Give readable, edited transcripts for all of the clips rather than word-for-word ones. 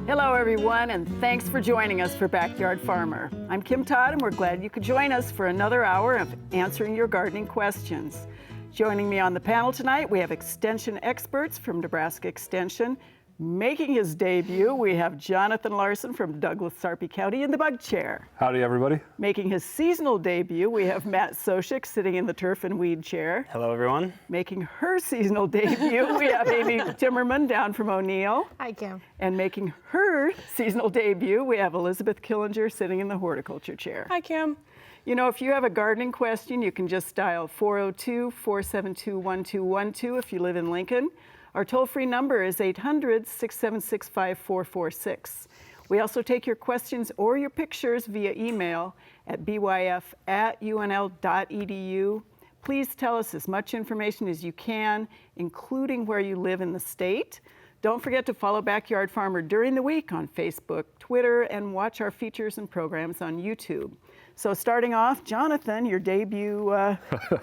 Hello, everyone, and thanks for joining us for Backyard Farmer. I'm Kim Todd, and we're glad you could join us for another hour of answering your gardening questions. Joining me on the panel tonight, we have extension experts from Nebraska Extension. Making his debut, we have Jonathan LARSON from Douglas-Sarpy County in the bug chair. Howdy, everybody. Making his seasonal debut, we have Matt Soshik sitting in the turf and weed chair. Hello, everyone. Making her seasonal debut, we have Amy Timmerman down from O'Neill. Hi, Kim. And making her seasonal debut, we have Elizabeth Killinger sitting in the horticulture chair. Hi, Kim. You know, if you have a gardening question, you can just dial 402-472-1212 if you live in Lincoln. Our toll-free number is 800-676-5446. We also take your questions or your pictures via email at byf@unl.edu. Please tell us as much information as you can, including where you live in the state. Don't forget to follow Backyard Farmer during the week on Facebook, Twitter, and watch our features and programs on YouTube. So starting off, Jonathan, your debut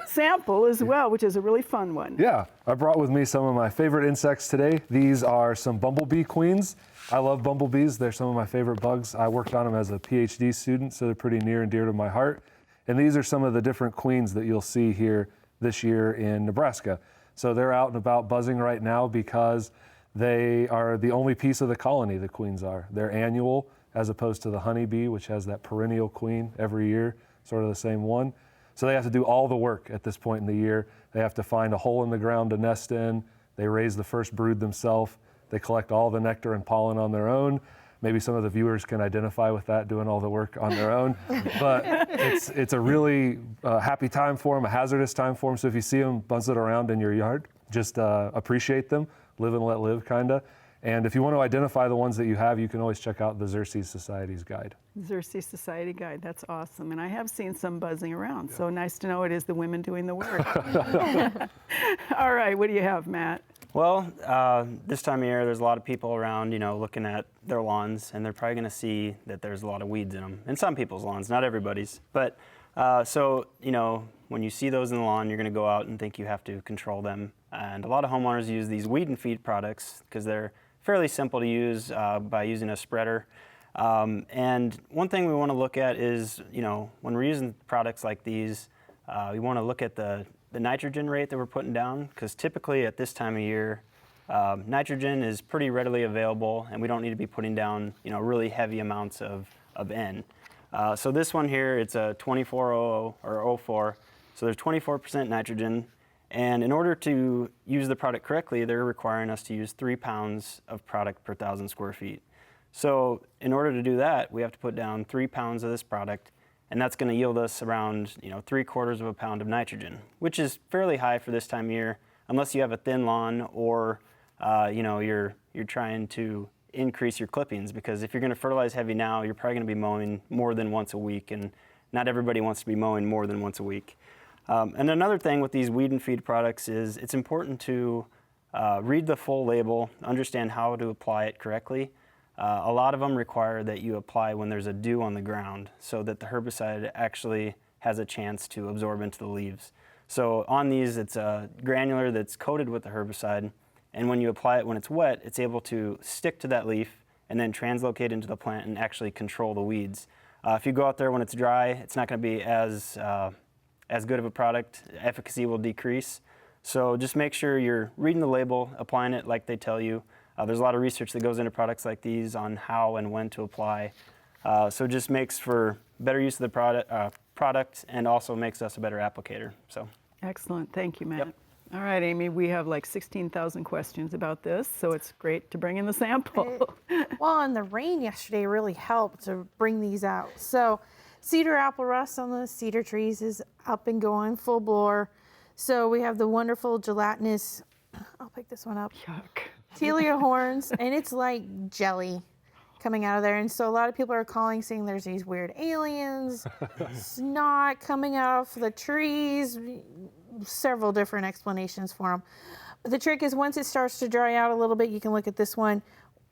sample as well, which is a really fun one. Yeah, I brought with me some of my favorite insects today. These are some bumblebee queens. I love bumblebees. They're some of my favorite bugs. I worked on them as a PhD student, so they're pretty near and dear to my heart. And these are some of the different queens that you'll see here this year in Nebraska. So they're out and about buzzing right now because they are the only piece of the colony, the queens are. They're annual, as opposed to the honeybee, which has that perennial queen every year, sort of the same one. So they have to do all the work at this point in the year. They have to find a hole in the ground to nest in. They raise the first brood themselves. They collect all the nectar and pollen on their own. Maybe some of the viewers can identify with that, doing all the work on their own. But it's a really happy time for them, a hazardous time for them. So if you see them buzzing around in your yard, just appreciate them, live and let live, kinda. And if you want to identify the ones that you have, you can always check out the Xerces Society's guide. Xerces Society guide, that's awesome. And I have seen some buzzing around, so nice to know it is the women doing the work. All right, what do you have, Matt? Well, this time of year, there's a lot of people around, you know, looking at their lawns, and they're probably going to see that there's a lot of weeds in them. In some people's lawns, not everybody's. But so, you know, when you see those in the lawn, you're going to go out and think you have to control them. And a lot of homeowners use these weed and feed products because they're fairly simple to use by using a spreader. And one thing we want to look at is, you know, when we're using products like these, we want to look at the nitrogen rate that we're putting down, because typically at this time of year, nitrogen is pretty readily available, and we don't need to be putting down, you know, really heavy amounts of N. So this one here, it's a 2400 or 04, so there's 24% nitrogen. And in order to use the product correctly, they're requiring us to use 3 pounds of product per 1,000 square feet. So in order to do that, we have to put down 3 pounds of this product, and that's going to yield us around, you know, 3/4 of a pound of nitrogen, which is fairly high for this time of year, unless you have a thin lawn or, you know, you're trying to increase your clippings, because if you're going to fertilize heavy now, you're probably going to be mowing more than once a week, and not everybody wants to be mowing more than once a week. And another thing with these weed and feed products is it's important to read the full label, understand how to apply it correctly. A lot of them require that you apply when there's a dew on the ground so that the herbicide actually has a chance to absorb into the leaves. So on these, it's a granular that's coated with the herbicide, and when you apply it when it's wet, it's able to stick to that leaf and then translocate into the plant and actually control the weeds. If you go out there when it's dry, it's not going to be as good of a product. Efficacy will decrease. So just make sure you're reading the label, applying it like they tell you. There's a lot of research that goes into products like these on how and when to apply. So it just makes for better use of the product and also makes us a better applicator. So. Excellent, thank you, Matt. Yep. All right, Amy, we have like 16,000 questions about this, so it's great to bring in the sample. Well, and the rain yesterday really helped to bring these out. So cedar apple rust on the cedar trees is up and going, full blower. So we have the wonderful gelatinous, I'll pick this one up. Yuck. Telia horns, and it's like jelly coming out of there. And so a lot of people are calling saying there's these weird aliens, snot coming out of the trees, several different explanations for them. But the trick is once it starts to dry out a little bit, you can look at this one.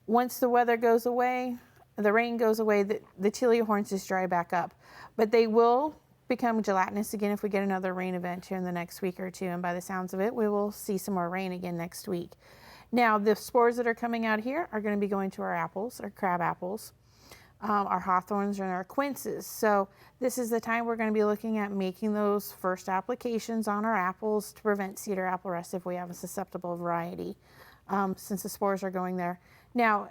Once the weather goes away, the rain goes away, the Telia horns just dry back up. But they will become gelatinous again if we get another rain event here in the next week or two. And by the sounds of it, we will see some more rain again next week. Now, the spores that are coming out here are going to be going to our apples, our crab apples, our hawthorns, and our quinces. So this is the time we're going to be looking at making those first applications on our apples to prevent cedar apple rust if we have a susceptible variety, since the spores are going there. Now,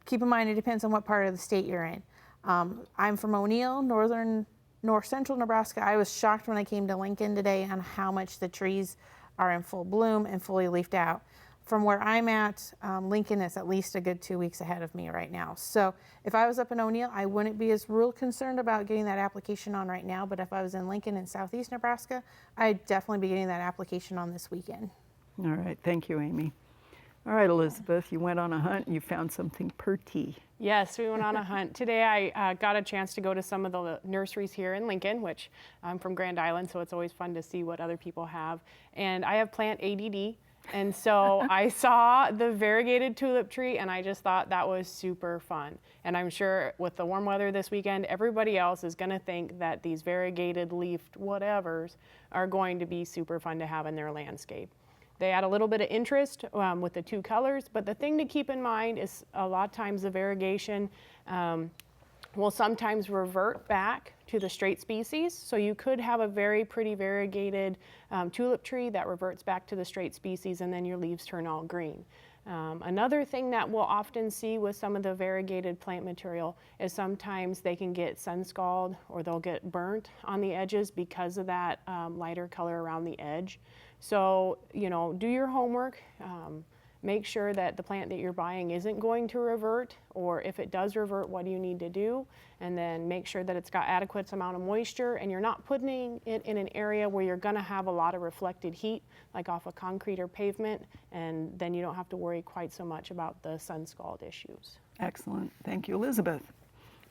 keep in mind, it depends on what part of the state you're in. I'm from O'Neill, north central Nebraska. I was shocked when I came to Lincoln today on how much the trees are in full bloom and fully leafed out. From where I'm at, Lincoln is at least a good 2 weeks ahead of me right now. So if I was up in O'Neill, I wouldn't be as real concerned about getting that application on right now. But if I was in Lincoln in southeast Nebraska, I'd definitely be getting that application on this weekend. All right, thank you, Amy. All right, Elizabeth, you went on a hunt and you found something pretty. Yes, we went on a hunt. Today I got a chance to go to some of the nurseries here in Lincoln, which I'm from Grand Island, so it's always fun to see what other people have. And I have plant ADD. And so I saw the variegated tulip tree and I just thought that was super fun. And I'm sure with the warm weather this weekend, everybody else is gonna think that these variegated leafed whatevers are going to be super fun to have in their landscape. They add a little bit of interest with the two colors, but the thing to keep in mind is a lot of times the variegation will sometimes revert back to the straight species. So you could have a very pretty variegated tulip tree that reverts back to the straight species and then your leaves turn all green. Another thing that we'll often see with some of the variegated plant material is sometimes they can get sun scald or they'll get burnt on the edges because of that lighter color around the edge. So, you know, do your homework. Make sure that the plant that you're buying isn't going to revert, or if it does revert, what do you need to do? And then make sure that it's got adequate amount of moisture and you're not putting it in an area where you're gonna have a lot of reflected heat, like off of concrete or pavement, and then you don't have to worry quite so much about the sun scald issues. Excellent, thank you, Elizabeth.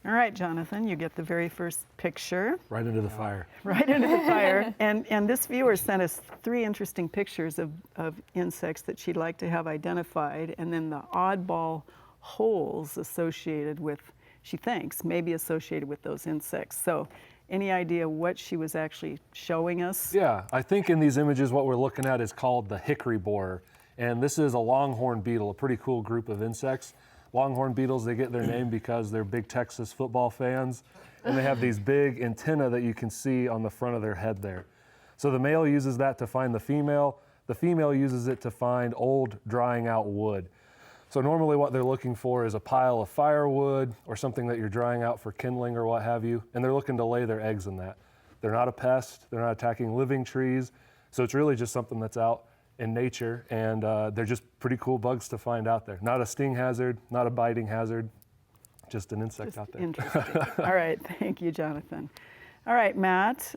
All right, Jonathan, you get the very first picture. Right into the fire. Right into the fire. And this viewer sent us 3 interesting pictures of insects that she'd like to have identified, and then the oddball holes associated with, she thinks, maybe associated with those insects. So any idea what she was actually showing us? Yeah, I think in these images what we're looking at is called the hickory borer. And this is a longhorn beetle, a pretty cool group of insects. Longhorn beetles, they get their name because they're big Texas football fans, and they have these big antennae that you can see on the front of their head there. So the male uses that to find the female uses it to find old drying out wood. So normally what they're looking for is a pile of firewood or something that you're drying out for kindling or what have you, and they're looking to lay their eggs in that. They're not a pest, they're not attacking living trees, so it's really just something that's out in nature, and they're just pretty cool bugs to find out there. Not a sting hazard, not a biting hazard, just an insect out there. Interesting. All right, thank you, Jonathan. All right, Matt,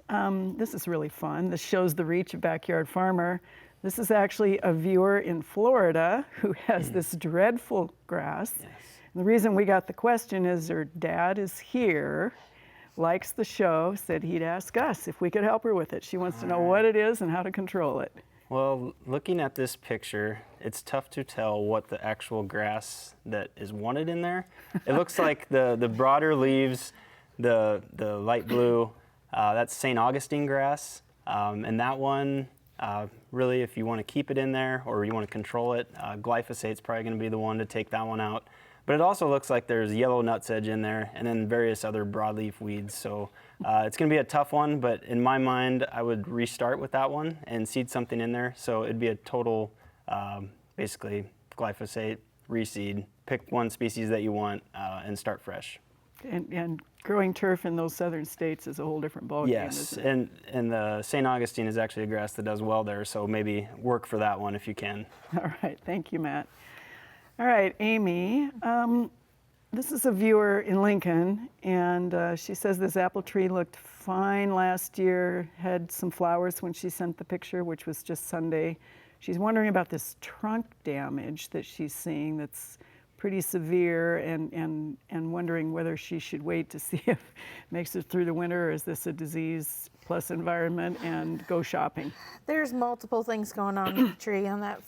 this is really fun. This shows the reach of Backyard Farmer. This is actually a viewer in Florida who has this dreadful grass. Yes. And the reason we got the question is her dad is here, likes the show, said he'd ask us if we could help her with it. She wants to know what it is and how to control it. Well, looking at this picture, it's tough to tell what the actual grass that is wanted in there. It looks like the broader leaves, the light blue, that's St. Augustine grass. And that one, really, if you want to keep it in there or you want to control it, glyphosate's probably going to be the one to take that one out. But it also looks like there's yellow nutsedge in there and then various other broadleaf weeds. So it's going to be a tough one, but in my mind, I would restart with that one and seed something in there. So it'd be a total, basically, glyphosate, reseed, pick one species that you want, and start fresh. And growing turf in those southern states is a whole different ballgame. Yes, and the St. Augustine is actually a grass that does well there, so maybe work for that one if you can. All right, thank you, Matt. All right, Amy, this is a viewer in Lincoln, and she says this apple tree looked fine last year, had some flowers when she sent the picture, which was just Sunday. She's wondering about this trunk damage that she's seeing that's pretty severe, and wondering whether she should wait to see if it makes it through the winter, or is this a disease plus environment, and go shopping. There's multiple things going on with the tree. On that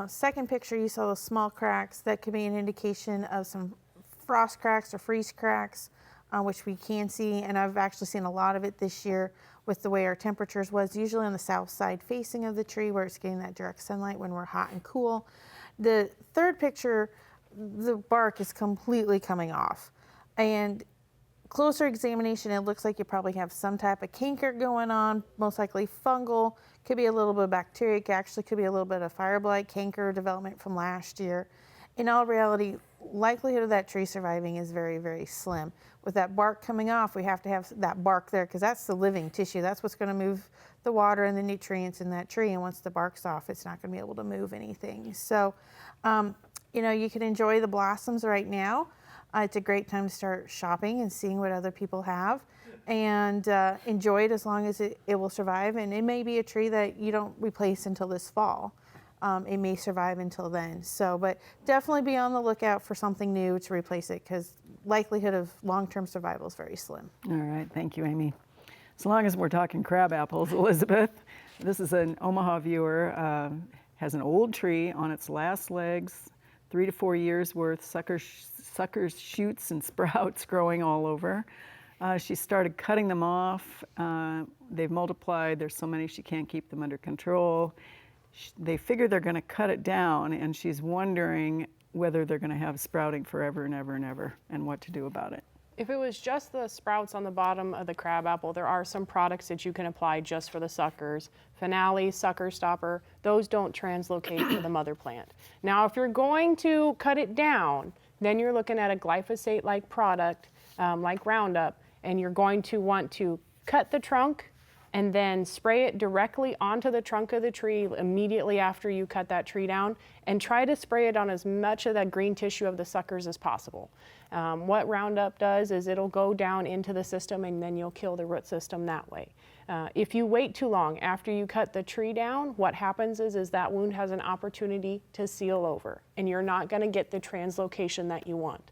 second picture, you saw the small cracks. That could be an indication of some frost cracks or freeze cracks. which we can see, and I've actually seen a lot of it this year with the way our temperatures was, usually on the south side facing of the tree where it's getting that direct sunlight when we're hot and cool. The third picture, the bark is completely coming off. And closer examination, it looks like you probably have some type of canker going on, most likely fungal, could be a little bit of bacterial, actually could be a little bit of fire blight, canker development from last year. In all reality, likelihood of that tree surviving is very, very slim. With that bark coming off, we have to have that bark there because that's the living tissue. That's what's going to move the water and the nutrients in that tree. And once the bark's off, it's not going to be able to move anything. So, you know, you can enjoy the blossoms right now. It's a great time to start shopping and seeing what other people have, and enjoy it as long as it will survive. And it may be a tree that you don't replace until this fall. It may survive until then. So, but definitely be on the lookout for something new to replace it because likelihood of long-term survival is very slim. All right, thank you, Amy. As long as we're talking crab apples, Elizabeth, this is an Omaha viewer, has an old tree on its last legs, 3 to 4 years worth, suckers, shoots, and sprouts growing all over. She started cutting them off. They've multiplied. There's so many she can't keep them under control. They figure they're going to cut it down, and she's wondering whether they're going to have sprouting forever and ever and ever, and what to do about it. If it was just the sprouts on the bottom of the crabapple, there are some products that you can apply just for the suckers. Finale, sucker stopper, those don't translocate to the mother plant. Now, if you're going to cut it down, then you're looking at a glyphosate-like product, like Roundup, and you're going to want to cut the trunk and then spray it directly onto the trunk of the tree immediately after you cut that tree down, and try to spray it on as much of that green tissue of the suckers as possible. What Roundup does is it'll go down into the system and then you'll kill the root system that way. If you wait too long after you cut the tree down, what happens is that wound has an opportunity to seal over, and you're not gonna get the translocation that you want.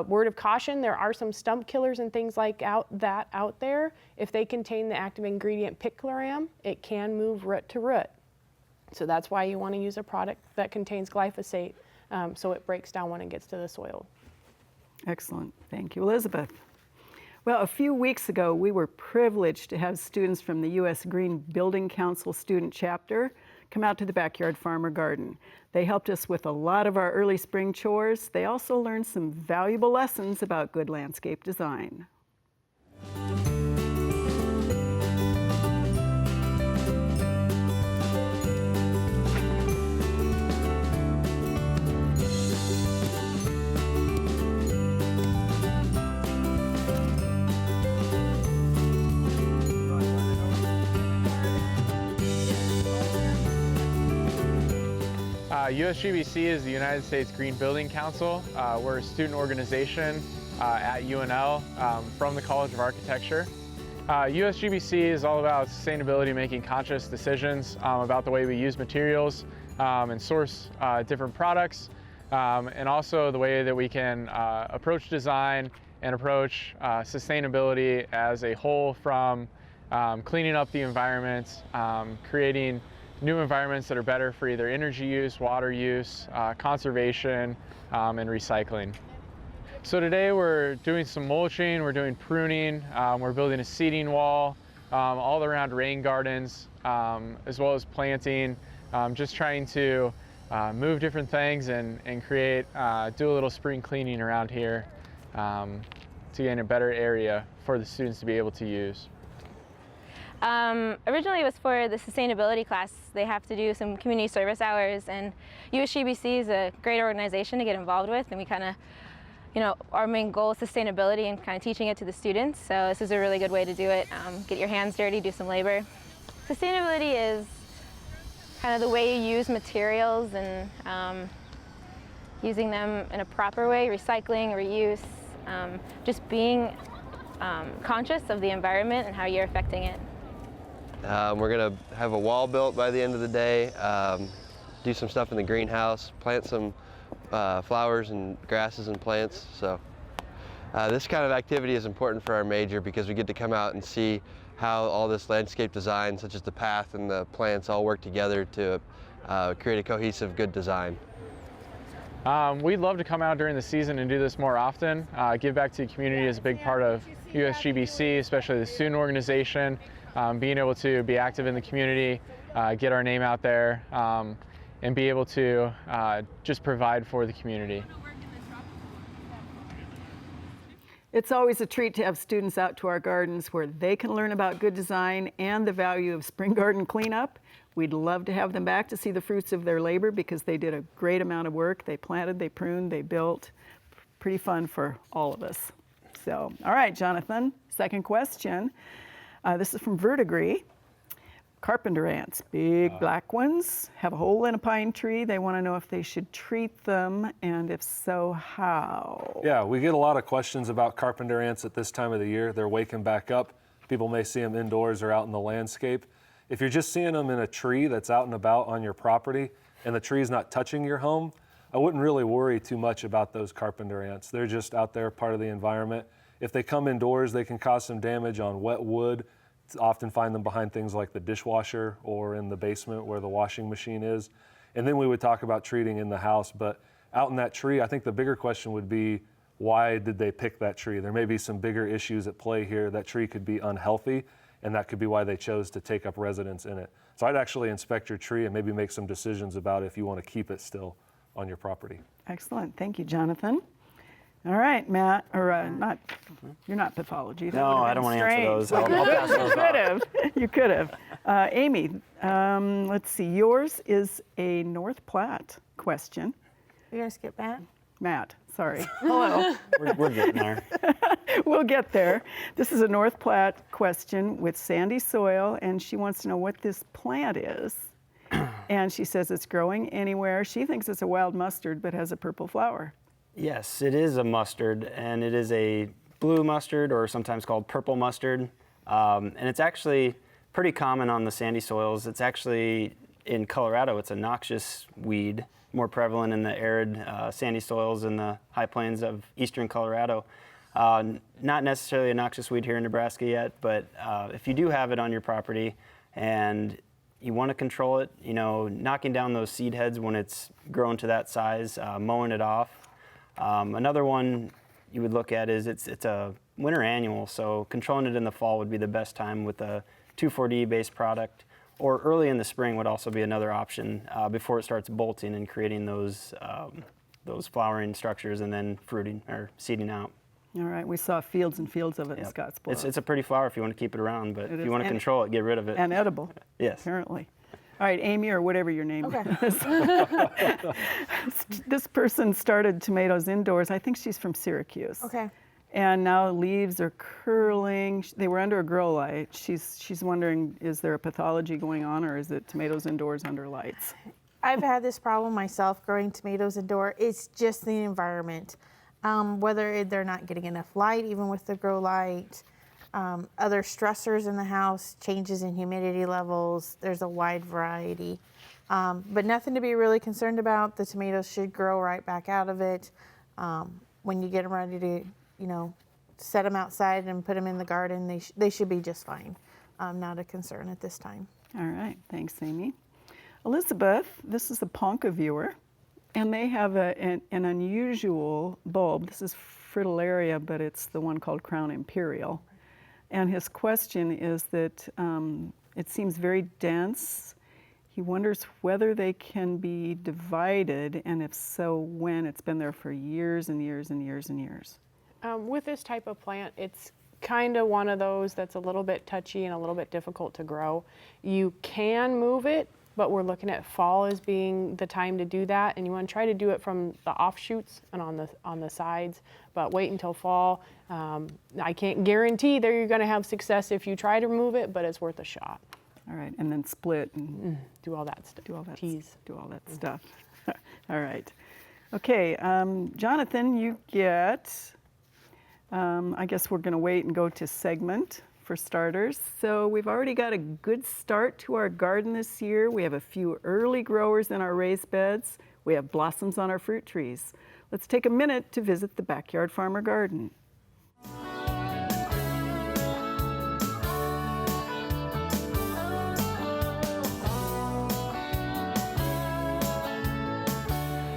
Word of caution, there are some stump killers and things like that out there. If they contain the active ingredient picloram, it can move root to root. So that's why you want to use a product that contains glyphosate, so it breaks down when it gets to the soil. Excellent. Thank you, Elizabeth. Well, a few weeks ago, we were privileged to have students from the U.S. Green Building Council student chapter come out to the Backyard Farmer Garden. They helped us with a lot of our early spring chores. They also learned some valuable lessons about good landscape design. USGBC is the United States Green Building Council. We're a student organization at UNL from the College of Architecture. USGBC is all about sustainability, making conscious decisions about the way we use materials and source different products, and also the way that we can approach design and approach sustainability as a whole, from cleaning up the environment, creating new environments that are better for either energy use, water use, conservation, and recycling. So today we're doing some mulching, we're doing pruning, we're building a seeding wall all around rain gardens, as well as planting, just trying to move different things and create, do a little spring cleaning around here to gain a better area for the students to be able to use. Originally it was for the sustainability class. They have to do some community service hours, and USGBC is a great organization to get involved with, and we kind of, you know, our main goal is sustainability and kind of teaching it to the students, so this is a really good way to do it. Get your hands dirty, do some labor. Sustainability is kind of the way you use materials and using them in a proper way, recycling, reuse, just being conscious of the environment and how you're affecting it. We're going to have a wall built by the end of the day, do some stuff in the greenhouse, plant some flowers and grasses and plants. So this kind of activity is important for our major because we get to come out and see how all this landscape design, such as the path and the plants, all work together to create a cohesive, good design. We'd love to come out during the season and do this more often. Give back to the community is a big part of USGBC, especially the student organization. Being able to be active in the community, get our name out there, and be able to just provide for the community. It's always a treat to have students out to our gardens where they can learn about good design and the value of spring garden cleanup. We'd love to have them back to see the fruits of their labor because they did a great amount of work. They planted, they pruned, they built. Pretty fun for all of us. So, all right, Jonathan, second question. This is from Verdigris. Carpenter ants, big black ones, have a hole in a pine tree. They want to know if they should treat them, and if so, how? Yeah, we get a lot of questions about carpenter ants at this time of the year. They're waking back up. People may see them indoors or out in the landscape. If you're just seeing them in a tree that's out and about on your property and the tree is not touching your home, I wouldn't really worry too much about those carpenter ants. They're just out there, part of the environment. If they come indoors, they can cause some damage on wet wood. Often find them behind things like the dishwasher or in the basement where the washing machine is. And then we would talk about treating in the house. But out in that tree, I think the bigger question would be, why did they pick that tree? There may be some bigger issues at play here. That tree could be unhealthy, and that could be why they chose to take up residence in it. So I'd actually inspect your tree and maybe make some decisions about if you want to keep it still on your property. Excellent. Thank you, Jonathan. All right, Matt, or you're not pathology. That No, would have I been don't want to answer strange. those. I'll pass those You could off. have. You could have. Amy, let's see. Yours is a North Platte question. You're gonna skip that? Matt, sorry. Hello. We're getting there. We'll get there. This is a North Platte question with sandy soil, and she wants to know what this plant is. And she says it's growing anywhere. She thinks it's a wild mustard, but has a purple flower. Yes, it is a mustard, and it is a blue mustard, or sometimes called purple mustard. And it's actually pretty common on the sandy soils. It's actually, in Colorado, it's a noxious weed, more prevalent in the arid sandy soils in the high plains of eastern Colorado. Not necessarily a noxious weed here in Nebraska yet, but if you do have it on your property and you want to control it, you know, knocking down those seed heads when it's grown to that size, mowing it off. Another one you would look at is it's a winter annual, so controlling it in the fall would be the best time with a 2,4-D based product, or early in the spring would also be another option before it starts bolting and creating those flowering structures and then fruiting or seeding out. All right, we saw fields and fields of it in Yep. Scottsboro. It's a pretty flower if you want to keep it around, but It if is. you want to And- control it, get rid of it. And edible, Yes. apparently. All right, Amy, or whatever your name Okay. is. This person started tomatoes indoors. I think she's from Syracuse. Okay. And now leaves are curling. They were under a grow light. She's wondering, is there a pathology going on, or is it tomatoes indoors under lights? I've had this problem myself growing tomatoes indoor. It's just the environment. Whether they're not getting enough light, even with the grow light, other stressors in the house, changes in humidity levels. There's a wide variety. But nothing to be really concerned about. The tomatoes should grow right back out of it. When you get them ready to, you know, set them outside and put them in the garden, they should be just fine. Not a concern at this time. All right, thanks, Amy. Elizabeth, this is a Ponca viewer, and they have an unusual bulb. This is Fritillaria, but it's the one called Crown Imperial. And his question is that it seems very dense. He wonders whether they can be divided, and if so, when. It's been there for years and years and years and years. With this type of plant, it's kind of one of those that's a little bit touchy and a little bit difficult to grow. You can move it, but we're looking at fall as being the time to do that, and you want to try to do it from the offshoots and on the sides, but wait until fall. I can't guarantee that you're going to have success if you try to move it, but it's worth a shot. All right, and then split and Do all that stuff. do all that Tease. do all that stuff. All right. Okay, Jonathan, you get, I guess we're going to wait and go to segment for starters. So we've already got a good start to our garden this year. We have a few early growers in our raised beds. We have blossoms on our fruit trees. Let's take a minute to visit the Backyard Farmer Garden.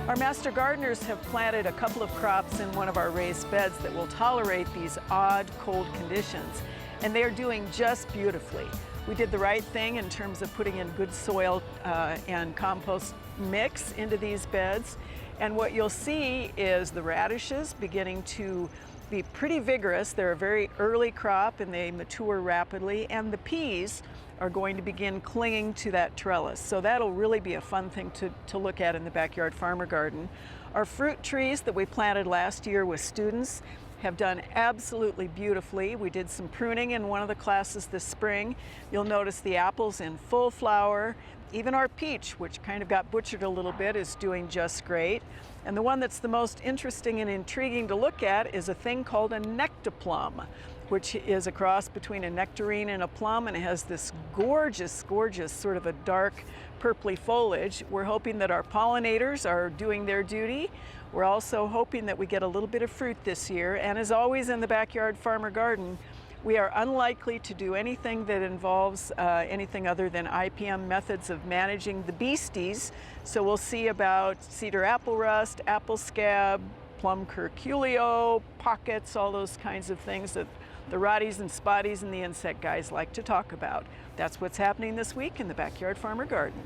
All Our master gardeners have planted a couple of crops in one of our raised beds that will tolerate these odd cold conditions, and they are doing just beautifully. We did the right thing in terms of putting in good soil and compost mix into these beds, and what you'll see is the radishes beginning to be pretty vigorous. They're a very early crop and they mature rapidly, and the peas are going to begin clinging to that trellis. So that'll really be a fun thing to look at in the backyard farmer garden. Our fruit trees that we planted last year with students have done absolutely beautifully. We did some pruning in one of the classes this spring. You'll notice the apples in full flower. Even our peach, which kind of got butchered a little bit, is doing just great. And the one that's the most interesting and intriguing to look at is a thing called a nectoplum, which is a cross between a nectarine and a plum, and it has this gorgeous, gorgeous sort of a dark purpley foliage. We're hoping that our pollinators are doing their duty. We're also hoping that we get a little bit of fruit this year, and as always in the backyard farmer garden, we are unlikely to do anything that involves anything other than IPM methods of managing the beasties. So we'll see about cedar apple rust, apple scab, plum curculio, pockets, all those kinds of things that the rotties and spotties and the insect guys like to talk about. That's what's happening this week in the backyard farmer garden.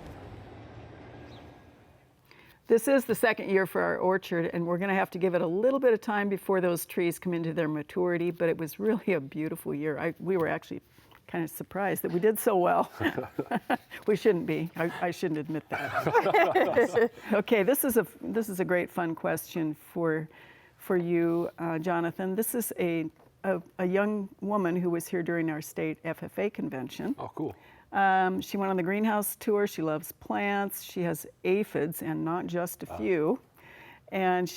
This is the second year for our orchard, and we're going to have to give it a little bit of time before those trees come into their maturity, but it was really a beautiful year. We were actually kind of surprised that we did so well. We shouldn't be. I shouldn't admit that. Okay, this is a great fun question for you, Jonathan. This is a young woman who was here during our state FFA convention. Oh, cool. She went on the greenhouse tour. She loves plants. She has aphids, and not just a few. And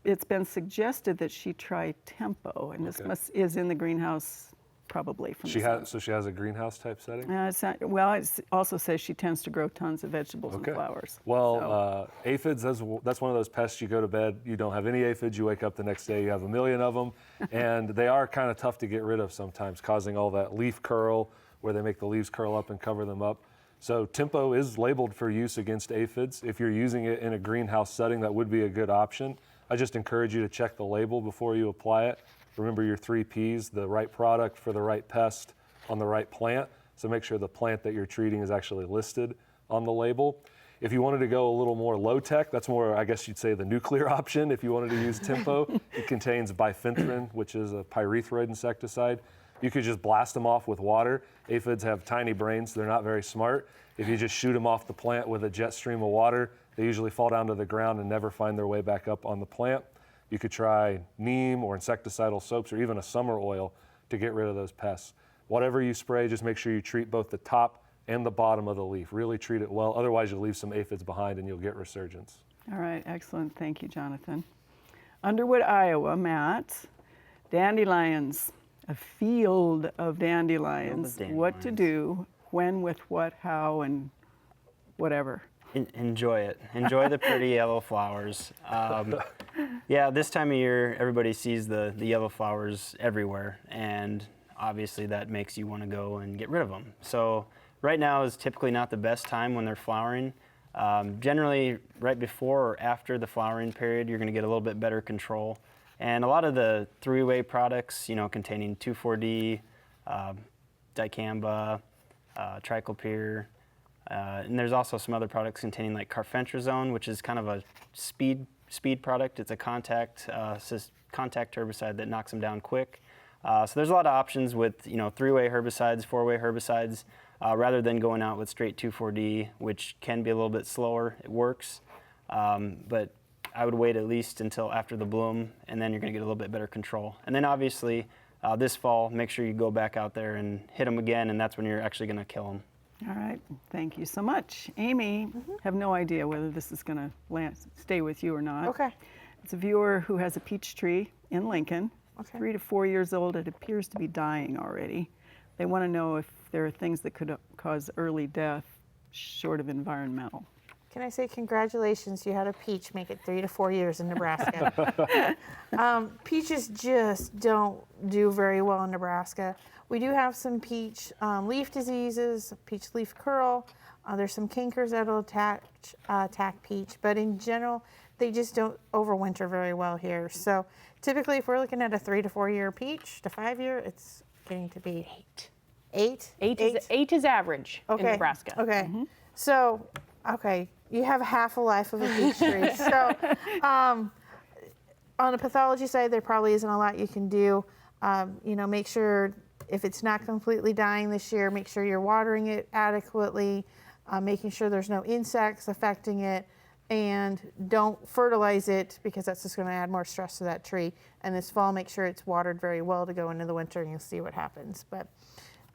it's been suggested that she try Tempo, and this is in the greenhouse probably. From So she has a greenhouse type setting? It also says she tends to grow tons of vegetables and flowers. Well, aphids, that's one of those pests. You go to bed, you don't have any aphids, you wake up the next day, you have a million of them, and they are kind of tough to get rid of sometimes, causing all that leaf curl, where they make the leaves curl up and cover them up. So Tempo is labeled for use against aphids. If you're using it in a greenhouse setting, that would be a good option. I just encourage you to check the label before you apply it. Remember your 3 Ps, the right product for the right pest on the right plant. So make sure the plant that you're treating is actually listed on the label. If you wanted to go a little more low tech, that's more, I guess you'd say, the nuclear option. If you wanted to use Tempo, it contains bifenthrin, which is a pyrethroid insecticide. You could just blast them off with water. Aphids have tiny brains, they're not very smart. If you just shoot them off the plant with a jet stream of water, they usually fall down to the ground and never find their way back up on the plant. You could try neem or insecticidal soaps or even a summer oil to get rid of those pests. Whatever you spray, just make sure you treat both the top and the bottom of the leaf. Really treat it well, otherwise you'll leave some aphids behind and you'll get resurgence. All right, excellent. Thank you, Jonathan. Underwood, Iowa, Matt. Dandelions. A field of dandelions. What to do, when, with what, how, and whatever. Enjoy it. Enjoy the pretty yellow flowers. Yeah, this time of year, everybody sees the yellow flowers everywhere, and obviously that makes you want to go and get rid of them. So right now is typically not the best time when they're flowering. Generally, right before or after the flowering period, you're going to get a little bit better control. And a lot of the 3-way products, containing 2,4-D, dicamba, triclopyr, and there's also some other products containing like carfentrazone, which is kind of a speed product. It's a contact herbicide that knocks them down quick. So there's a lot of options with 3-way herbicides, 4-way herbicides, rather than going out with straight 2,4-D, which can be a little bit slower. It works, but I would wait at least until after the bloom, and then you're going to get a little bit better control. And then obviously this fall, make sure you go back out there and hit them again, and that's when you're actually going to kill them. All right, thank you so much. Amy, have no idea whether this is going to stay with you or not. Okay. It's a viewer who has a peach tree in Lincoln. Okay. 3 to 4 years old. It appears to be dying already. They want to know if there are things that could cause early death short of environmental. Can I say congratulations? You had a peach make it 3 to 4 years in Nebraska. Peaches just don't do very well in Nebraska. We do have some peach leaf diseases, peach leaf curl. There's some cankers that will attack peach, but in general, they just don't overwinter very well here. So typically if we're looking at a 3 to 4 year peach to 5 year, it's getting to be 8. Eight is average in Nebraska. Okay. So, okay, you have half a life of a peach tree. So on the pathology side, there probably isn't a lot you can do. You know, make sure if it's not completely dying this year, make sure you're watering it adequately, making sure there's no insects affecting it, and don't fertilize it because that's just going to add more stress to that tree. And this fall, make sure it's watered very well to go into the winter, and you'll see what happens. But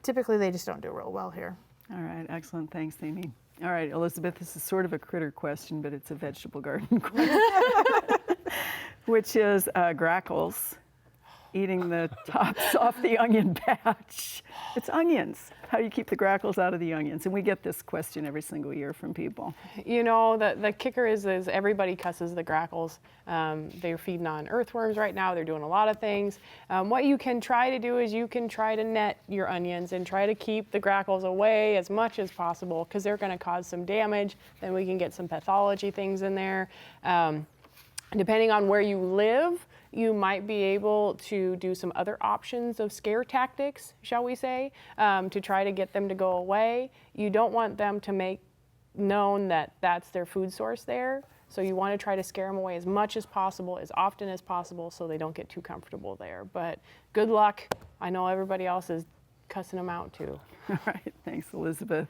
typically, they just don't do real well here. All right, excellent. Thanks, Amy. All right, Elizabeth, this is sort of a critter question, but it's a vegetable garden question, which is grackles eating the tops off the onion patch. It's onions. How do you keep the grackles out of the onions? And we get this question every single year from people. You know, the kicker is everybody cusses the grackles. They're feeding on earthworms right now. They're doing a lot of things. What you can try to do is you can try to net your onions and try to keep the grackles away as much as possible because they're going to cause some damage. Then we can get some pathology things in there. Depending on where you live, you might be able to do some other options of scare tactics, shall we say, to try to get them to go away. You don't want them to make known that that's their food source there. So you want to try to scare them away as much as possible, as often as possible, so they don't get too comfortable there. But good luck. I know everybody else is cussing them out too. All right, thanks, Elizabeth.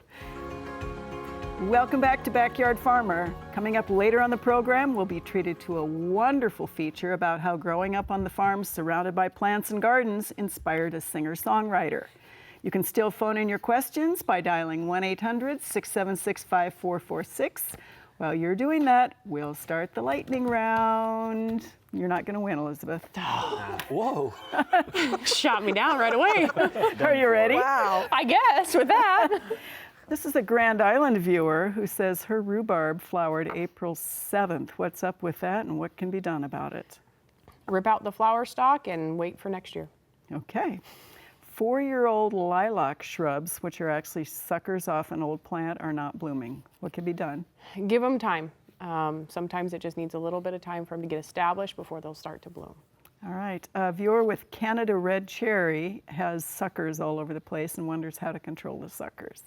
Welcome back to Backyard Farmer. Coming up later on the program, we'll be treated to a wonderful feature about how growing up on the farm surrounded by plants and gardens inspired a singer-songwriter. You can still phone in your questions by dialing 1-800-676-5446. While you're doing that, we'll start the lightning round. You're not going to win, Elizabeth. Whoa. Shot me down right away. Are you ready? Wow. I guess with that. This is a Grand Island viewer who says her rhubarb flowered April 7th. What's up with that and what can be done about it? Rip out the flower stalk and wait for next year. Okay. 4-year-old lilac shrubs, which are actually suckers off an old plant, are not blooming. What can be done? Give them time. Sometimes it just needs a little bit of time for them to get established before they'll start to bloom. All right. A viewer with Canada red cherry has suckers all over the place and wonders how to control the suckers.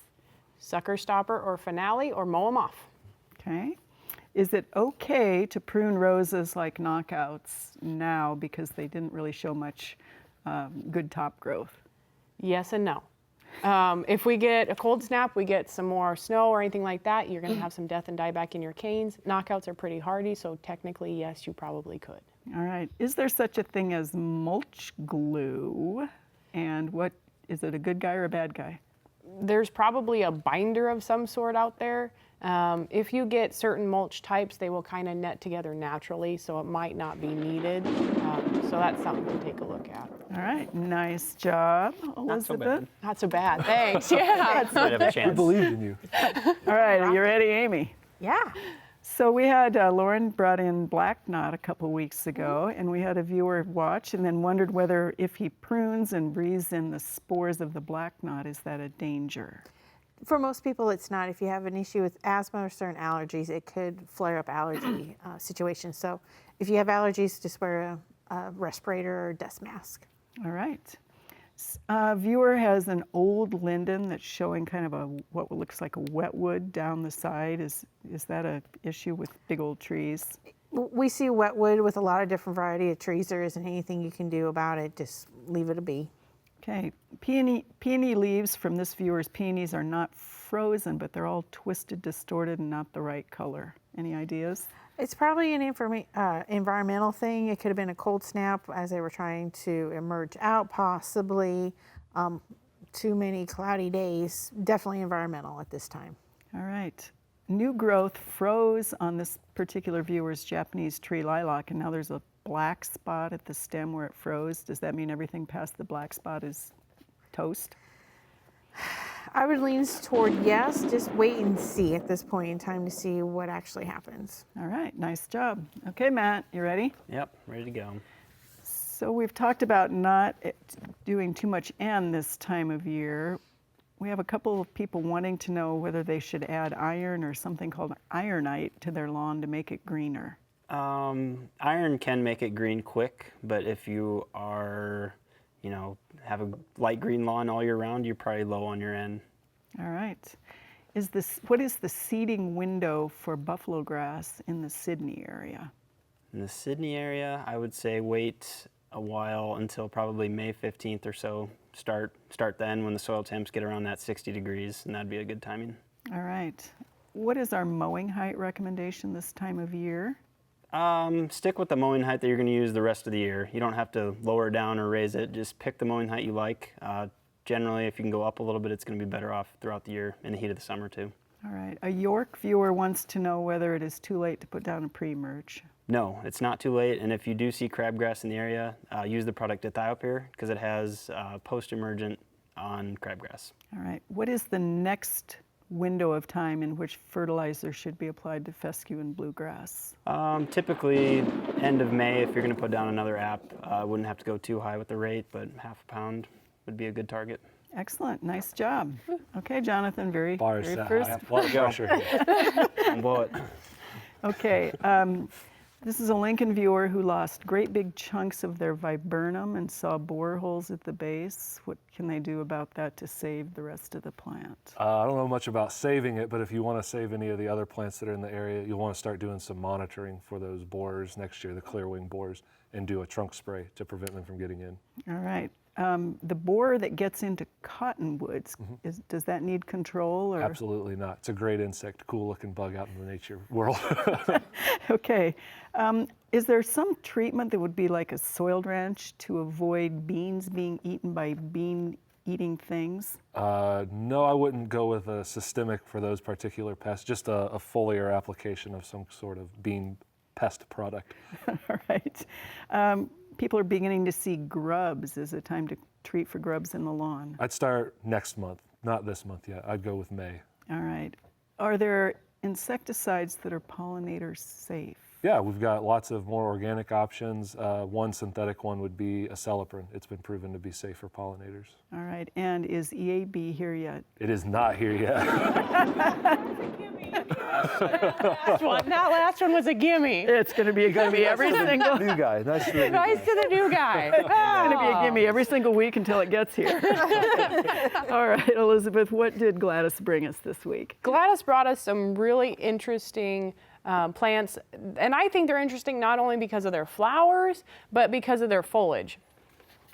Sucker stopper or finale or mow them off. Okay. Is it okay to prune roses like knockouts now because they didn't really show much good top growth? Yes and no. If we get a cold snap, we get some more snow or anything like that, you're going to have some death and dieback in your canes. Knockouts are pretty hardy, so technically, yes, you probably could. All right. Is there such a thing as mulch glue? And what is it, a good guy or a bad guy? There's probably a binder of some sort out there. If you get certain mulch types, they will kind of net together naturally, so it might not be needed. So that's something to take a look at. All right, nice job, Elizabeth. Not so bad. Not so bad, thanks. Yeah. Might have a We chance. believed in you. All right, are you ready, Amy? Yeah. So we had Lauren brought in black knot a couple weeks ago, and we had a viewer watch and then wondered whether if he prunes and breathes in the spores of the black knot, is that a danger? For most people, it's not. If you have an issue with asthma or certain allergies, it could flare up allergy situations. So if you have allergies, just wear a respirator or dust mask. All right. Viewer has an old linden that's showing kind of what looks like a wetwood down the side. Is that an issue with big old trees? We see wetwood with a lot of different variety of trees. There isn't anything you can do about it. Just leave it be. Okay. Peony leaves from this viewer's peonies are not frozen, but they're all twisted, distorted, and not the right color. Any ideas? It's probably an environmental thing. It could have been a cold snap as they were trying to emerge out, possibly. Too many cloudy days. Definitely environmental at this time. All right. New growth froze on this particular viewer's Japanese tree lilac, and now there's a black spot at the stem where it froze. Does that mean everything past the black spot is toast? I would lean toward yes. Just wait and see at this point in time to see what actually happens. All right, nice job. Okay, Matt, you ready? Yep, ready to go. So we've talked about not doing too much N this time of year. We have a couple of people wanting to know whether they should add iron or something called ironite to their lawn to make it greener. Iron can make it green quick, but if you are, have a light green lawn all year round, you're probably low on your N. All right. What is the seeding window for buffalo grass in the Sydney area? In the Sydney area, I would say wait a while until probably May 15th or so. Start then when the soil temps get around that 60 degrees, and that'd be a good timing. All right. What is our mowing height recommendation this time of year? Stick with the mowing height that you're going to use the rest of the year. You don't have to lower it down or raise it. Just pick the mowing height you like. Generally, if you can go up a little bit, it's going to be better off throughout the year in the heat of the summer too. All right. A York viewer wants to know whether it is too late to put down a pre-merge. No, it's not too late. And if you do see crabgrass in the area, use the product Ethiopia because it has post-emergent on crabgrass. All right. What is the next window of time in which fertilizer should be applied to fescue and bluegrass? Typically end of May if you're going to put down another app. Wouldn't have to go too high with the rate, but half a pound would be a good target. Excellent. Nice job. Okay, Jonathan, very Bars first. set high. A lot of pressure here. Blow it. Okay. This is a Lincoln viewer who lost great big chunks of their viburnum and saw boreholes at the base. What can they do about that to save the rest of the plant? I don't know much about saving it, but if you want to save any of the other plants that are in the area, you'll want to start doing some monitoring for those borers next year, the clearwing borers, and do a trunk spray to prevent them from getting in. All right. The borer that gets into cottonwoods, does that need control? Or? Absolutely not. It's a great insect, cool looking bug out in the nature world. Okay. Is there some treatment that would be like a soil drench to avoid beans being eaten by bean-eating things? No, I wouldn't go with a systemic for those particular pests, just a foliar application of some sort of bean pest product. All right. People are beginning to see grubs. Is it time to treat for grubs in the lawn? I'd start next month, not this month yet. I'd go with May. All right. Are there insecticides that are pollinator safe? Yeah, we've got lots of more organic options. One synthetic one would be acelepryn. It's been proven to be safe for pollinators. All right. And is EAB here yet? It is not here yet. That last one was a gimme. It's going to be a gimme every single. New guy. Nice to meet you. Nice to the new guy. It's going to be a gimme every single week until it gets here. All right, Elizabeth, what did Gladys bring us this week? Gladys brought us some really interesting plants, and I think they're interesting not only because of their flowers, but because of their foliage.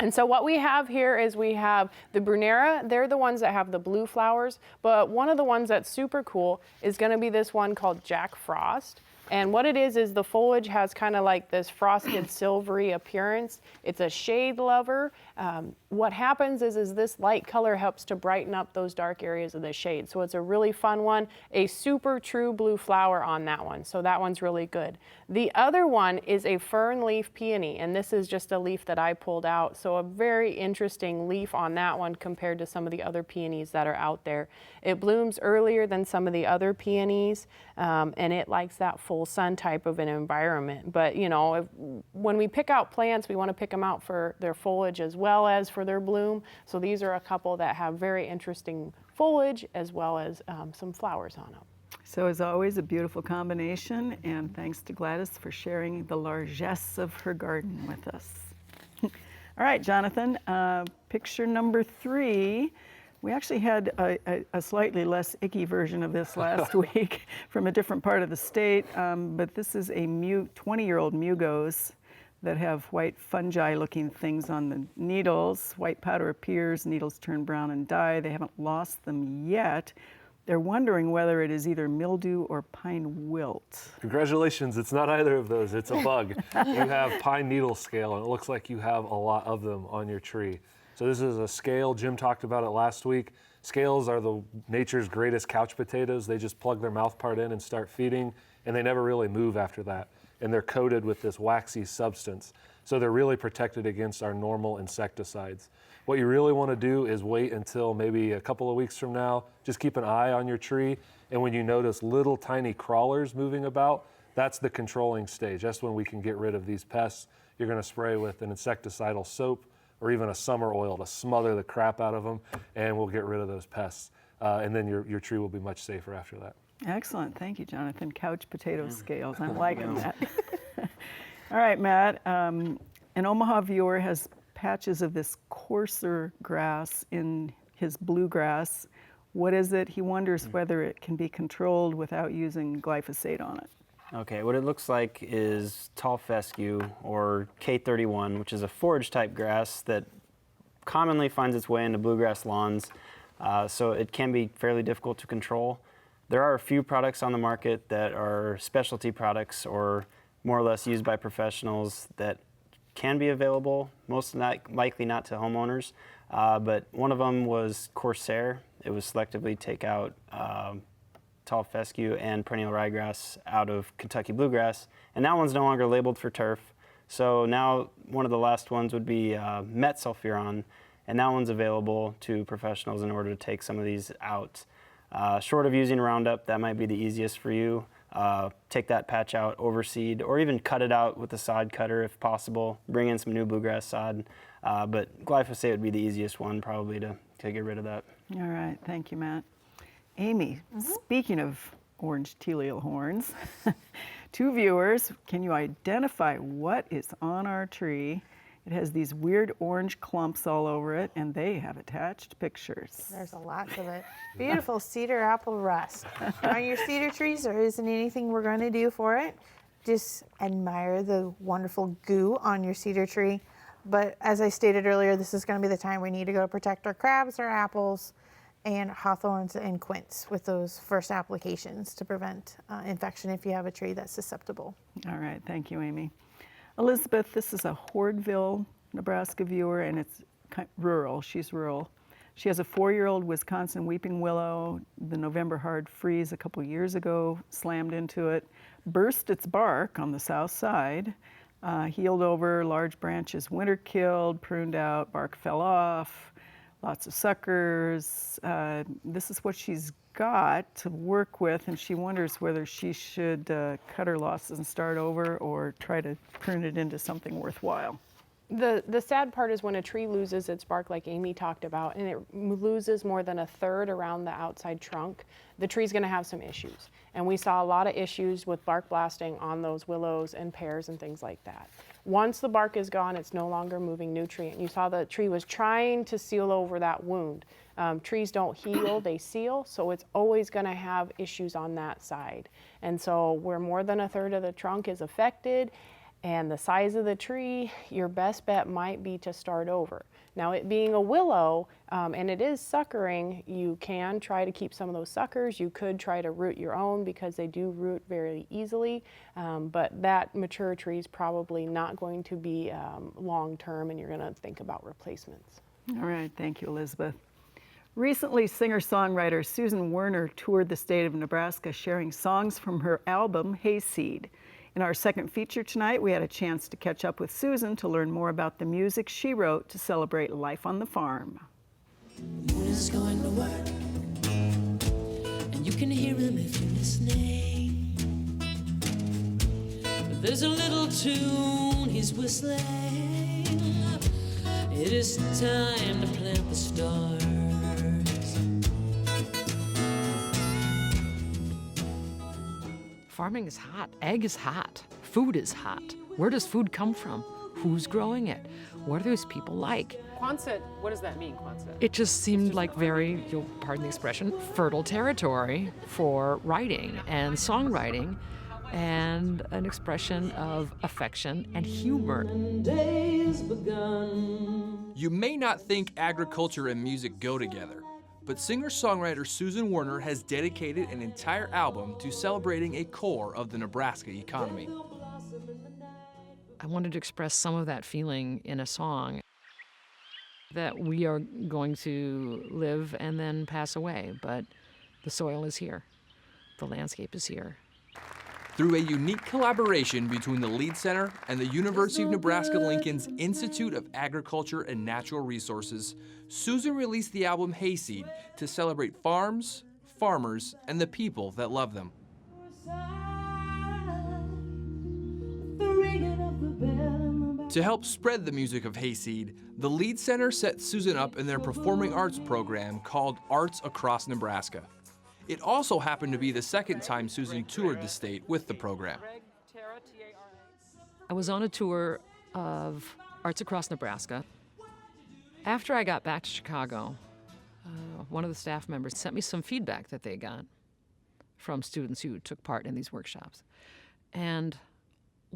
And so what we have here is we have the Brunnera. They're the ones that have the blue flowers, but one of the ones that's super cool is going to be this one called Jack Frost. And what it is the foliage has kind of like this frosted silvery appearance. It's a shade lover. What happens is this light color helps to brighten up those dark areas of the shade. So it's a really fun one, a super true blue flower on that one. So that one's really good. The other one is a fern leaf peony, and this is just a leaf that I pulled out. So a very interesting leaf on that one compared to some of the other peonies that are out there. It blooms earlier than some of the other peonies, and it likes that full sun type of an environment. But when we pick out plants, we want to pick them out for their foliage as well as for their bloom. So these are a couple that have very interesting foliage as well as some flowers on them. So as always, a beautiful combination, and thanks to Gladys for sharing the largesse of her garden with us. All right, Jonathan, picture number 3. We actually had a slightly less icky version of this last week from a different part of the state, but this is a 20-year-old mugos that have white fungi-looking things on the needles. White powder appears, needles turn brown and die. They haven't lost them yet. They're wondering whether it is either mildew or pine wilt. Congratulations, it's not either of those, it's a bug. You have pine needle scale, and it looks like you have a lot of them on your tree. So this is a scale. Jim talked about it last week. Scales are nature's greatest couch potatoes. They just plug their mouth part in and start feeding, and they never really move after that. And they're coated with this waxy substance. So they're really protected against our normal insecticides. What you really want to do is wait until maybe a couple of weeks from now. Just keep an eye on your tree, and when you notice little tiny crawlers moving about, that's the controlling stage. That's when we can get rid of these pests. You're going to spray with an insecticidal soap or even a summer oil to smother the crap out of them, and we'll get rid of those pests. And then your tree will be much safer after that. Excellent. Thank you, Jonathan. Couch potato scales. I'm liking that. All right, Matt. An Omaha viewer has patches of this coarser grass in his bluegrass. What is it? He wonders whether it can be controlled without using glyphosate on it. Okay, what it looks like is tall fescue, or K31, which is a forage type grass that commonly finds its way into bluegrass lawns, so it can be fairly difficult to control. There are a few products on the market that are specialty products or more or less used by professionals that can be available, most likely not to homeowners, but one of them was Corsair. It was selectively take out tall fescue and perennial ryegrass out of Kentucky bluegrass, and that one's no longer labeled for turf. So now one of the last ones would be metsulfuron, and that one's available to professionals in order to take some of these out. Short of using Roundup, that might be the easiest for you. Take that patch out, overseed, or even cut it out with a sod cutter if possible. Bring in some new bluegrass sod, but glyphosate would be the easiest one probably to get rid of that. All right, thank you, Matt. Amy, speaking of orange teleal horns, 2 viewers, can you identify what is on our tree? It has these weird orange clumps all over it, and they have attached pictures. There's a lot of it. Beautiful cedar apple rust. On your cedar trees, there isn't anything we're going to do for it. Just admire the wonderful goo on your cedar tree. But as I stated earlier, this is going to be the time we need to go protect our crabs, our apples, and hawthorns and quince with those first applications to prevent infection if you have a tree that's susceptible. All right, thank you, Amy. Elizabeth, this is a Hordeville, Nebraska viewer, and it's rural. She's rural. She has a 4-year-old Wisconsin weeping willow. The November hard freeze a couple years ago slammed into it, burst its bark on the south side, healed over, large branches winter killed, pruned out, bark fell off, lots of suckers. This is what she's got to work with, and she wonders whether she should cut her losses and start over or try to turn it into something worthwhile. The sad part is when a tree loses its bark, like Amy talked about, and it loses more than 1/3 around the outside trunk, the tree's going to have some issues. And we saw a lot of issues with bark blasting on those willows and pears and things like that. Once the bark is gone, it's no longer moving nutrient. You saw the tree was trying to seal over that wound. Trees don't heal, they seal, so it's always going to have issues on that side. And so where more than 1/3 of the trunk is affected, and the size of the tree, your best bet might be to start over. Now, it being a willow, and it is suckering, you can try to keep some of those suckers. You could try to root your own because they do root very easily, but that mature tree is probably not going to be long-term, and you're going to think about replacements. All right, thank you, Elizabeth. Recently, singer-songwriter Susan Werner toured the state of Nebraska sharing songs from her album, Hayseed. In our second feature tonight, we had a chance to catch up with Susan to learn more about the music she wrote to celebrate life on the farm. The moon is going to work, and you can hear him if you're listening. But there's a little tune he's whistling. It is time to plant the stars. Farming is hot, egg is hot, food is hot. Where does food come from? Who's growing it? What are those people like? Quonset, what does that mean, Quonset? It just seemed like very, you'll pardon the expression, fertile territory for writing and songwriting and an expression of affection and humor. You may not think agriculture and music go together, but singer-songwriter Susan Werner has dedicated an entire album to celebrating a core of the Nebraska economy. I wanted to express some of that feeling in a song, that we are going to live and then pass away, but the soil is here, the landscape is here. Through a unique collaboration between the Lead Center and the University of Nebraska-Lincoln's Institute of Agriculture and Natural Resources, Susan released the album Hayseed to celebrate farms, farmers, and the people that love them. To help spread the music of Hayseed, the Lead Center set Susan up in their performing arts program called Arts Across Nebraska. It also happened to be the second time Susan toured the state with the program. I was on a tour of Arts Across Nebraska. After I got back to Chicago, one of the staff members sent me some feedback that they got from students who took part in these workshops. And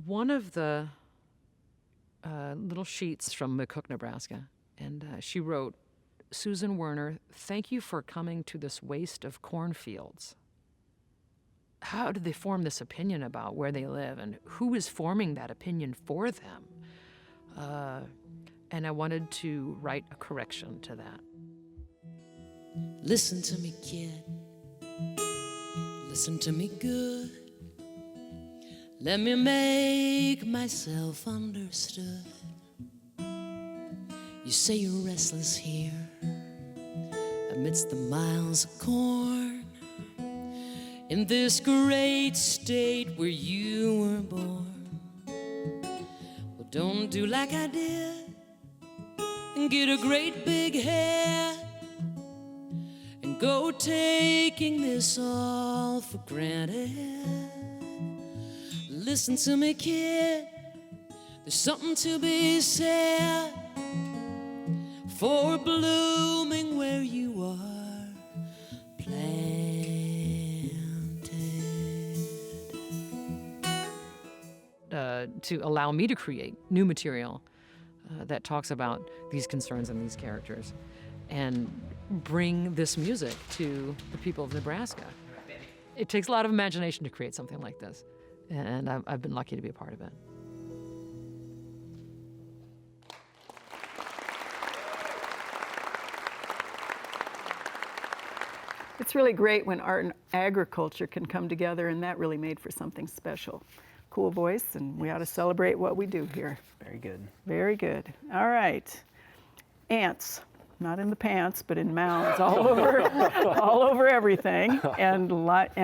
one of the little sheets from McCook, Nebraska, and she wrote, "Susan Werner, thank you for coming to this waste of cornfields." How did they form this opinion about where they live, and who is forming that opinion for them? And I wanted to write a correction to that. Listen to me, kid. Listen to me good. Let me make myself understood. You say you're restless here amidst the miles of corn, in this great state where you were born. Well, don't do like I did and get a great big head and go taking this all for granted. Listen to me, kid, there's something to be said for blooming where you are planted. To allow me to create new material that talks about these concerns and these characters, and bring this music to the people of Nebraska. It takes a lot of imagination to create something like this, and I've been lucky to be a part of it. It's really great when art and agriculture can come together, and that really made for something special. Cool voice, and we ought to celebrate what we do here. Very good. Very good. All right. Ants, not in the pants, but in mounds all over, all over everything. And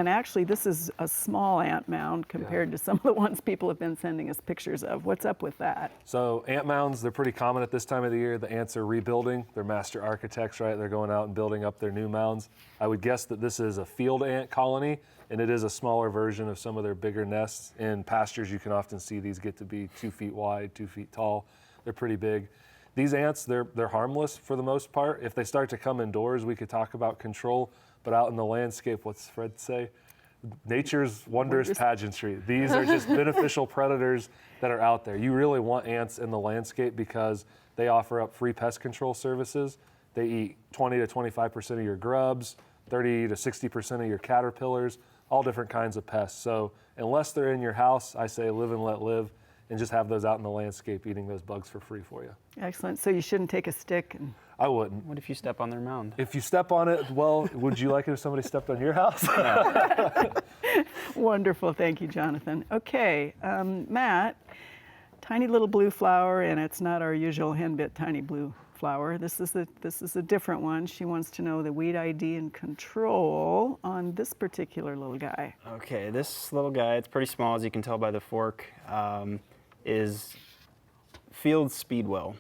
actually, this is a small ant mound compared to some of the ones people have been sending us pictures of. What's up with that? So ant mounds, they're pretty common at this time of the year. The ants are rebuilding. They're master architects, right? They're going out and building up their new mounds. I would guess that this is a field ant colony, and it is a smaller version of some of their bigger nests. In pastures, you can often see these get to be 2 feet wide, 2 feet tall. They're pretty big. These ants, they're harmless for the most part. If they start to come indoors, we could talk about control, but out in the landscape, what's Fred say? Nature's wondrous pageantry. These are just beneficial predators that are out there. You really want ants in the landscape because they offer up free pest control services. They eat 20 to 25% of your grubs, 30 to 60% of your caterpillars, all different kinds of pests. So unless they're in your house, I say live and let live, and just have those out in the landscape eating those bugs for free for you. Excellent. So you shouldn't take a stick and... I wouldn't. What if you step on their mound? If you step on it, well, would you like it if somebody stepped on your house? Wonderful. Thank you, Jonathan. Okay, Matt, tiny little blue flower, and it's not our usual henbit tiny blue flower. This is a different one. She wants to know the weed ID and control on this particular little guy. Okay, this little guy, it's pretty small as you can tell by the fork, is field speedwell.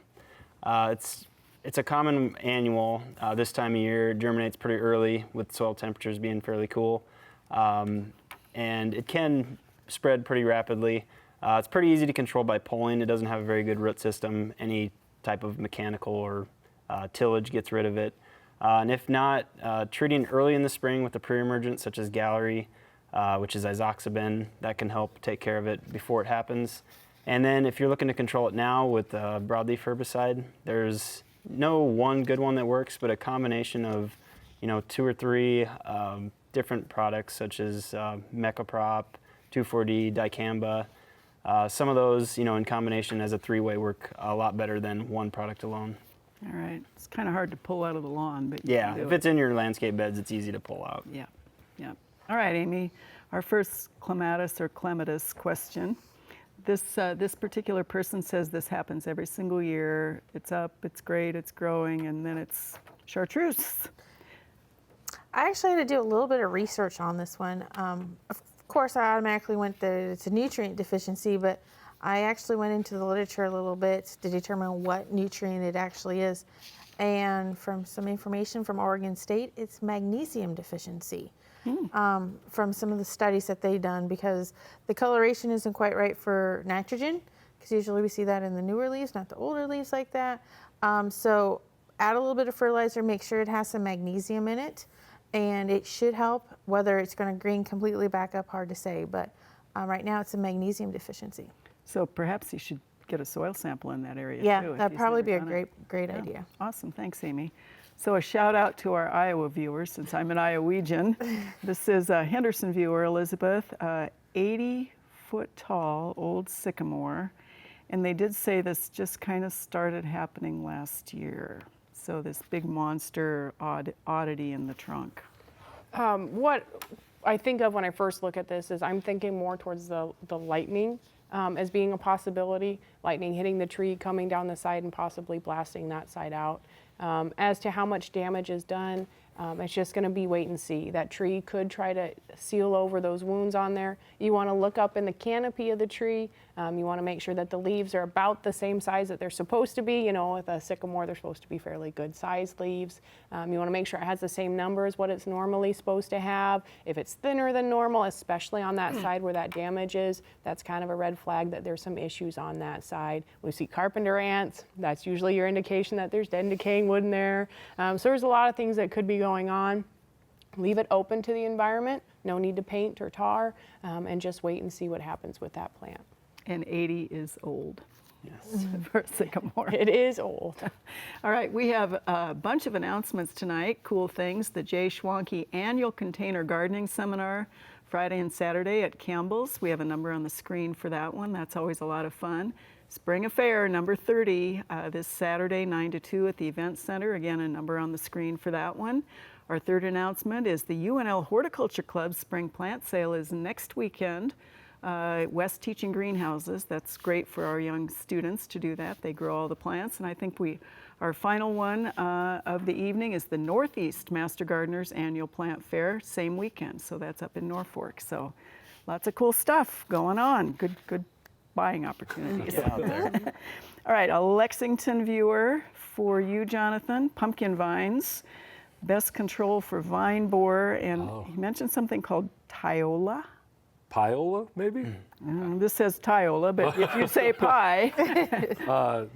It's a common annual this time of year. It germinates pretty early with soil temperatures being fairly cool. And it can spread pretty rapidly. It's pretty easy to control by pulling. It doesn't have a very good root system. Any type of mechanical or tillage gets rid of it. And if not, treating early in the spring with a pre-emergent such as Gallery, which is isoxaben, that can help take care of it before it happens. And then if you're looking to control it now with broadleaf herbicide, there's no one good one that works, but a combination of 2 or 3 different products such as Mecoprop, 2,4-D, dicamba. Some of those, in combination as a 3-way work a lot better than one product alone. All right. It's kind of hard to pull out of the lawn, but yeah, if it's in your landscape beds, it's easy to pull out. Yeah, yeah. All right, Amy, our first clematis or clematis question. This particular person says this happens every single year. It's up, it's great, it's growing, and then it's chartreuse. I actually had to do a little bit of research on this one. Of course, I automatically went that it's a nutrient deficiency, but I actually went into the literature a little bit to determine what nutrient it actually is. And from some information from Oregon State, it's magnesium deficiency. From some of the studies that they've done, because the coloration isn't quite right for nitrogen, because usually we see that in the newer leaves, not the older leaves like that. So add a little bit of fertilizer, make sure it has some magnesium in it, and it should help. Whether it's going to green completely back up, hard to say, but right now it's a magnesium deficiency. So perhaps you should get a soil sample in that area Yeah, too. if that'd he's probably never be a done it. great Yeah. idea. Awesome, thanks Amy. So a shout out to our Iowa viewers, since I'm an Iowegian. This is a Henderson viewer, Elizabeth, 80-foot tall old sycamore. And they did say this just kind of started happening last year. So this big monster oddity in the trunk. What I think of when I first look at this is I'm thinking more towards the lightning as being a possibility. Lightning hitting the tree, coming down the side and possibly blasting that side out. As to how much damage is done, it's just going to be wait and see. That tree could try to seal over those wounds on there. You want to look up in the canopy of the tree. You want to make sure that the leaves are about the same size that they're supposed to be. You know, with a sycamore, they're supposed to be fairly good sized leaves. You want to make sure it has the same number as what it's normally supposed to have. If it's thinner than normal, especially on that side where that damage is, that's kind of a red flag that there's some issues on that side. We see carpenter ants. That's usually your indication that there's dead and decaying wood in there. So there's a lot of things that could be going on. Leave it open to the environment. No need to paint or tar, and just wait and see what happens with that plant. And 80 is old. Yes. For a sycamore. It is old. All right, we have a bunch of announcements tonight, cool things. The Jay Schwanke Annual Container Gardening Seminar, Friday and Saturday at Campbell's. We have a number on the screen for that one. That's always a lot of fun. Spring Affair, number 30, this Saturday, 9 to 2 at the Event Center. Again, a number on the screen for that one. Our third announcement is the UNL Horticulture Club Spring Plant Sale is next weekend. West Teaching Greenhouses. That's great for our young students to do that. They grow all the plants. And I think our final one of the evening is the Northeast Master Gardeners Annual Plant Fair, same weekend. So that's up in Norfolk. So lots of cool stuff going on. Good buying opportunities. Get out there. All right, a Lexington viewer for you, Jonathan. Pumpkin vines, best control for vine borer. And he mentioned something called Tiola. Piola, maybe? This says Tiola, but if you say pie,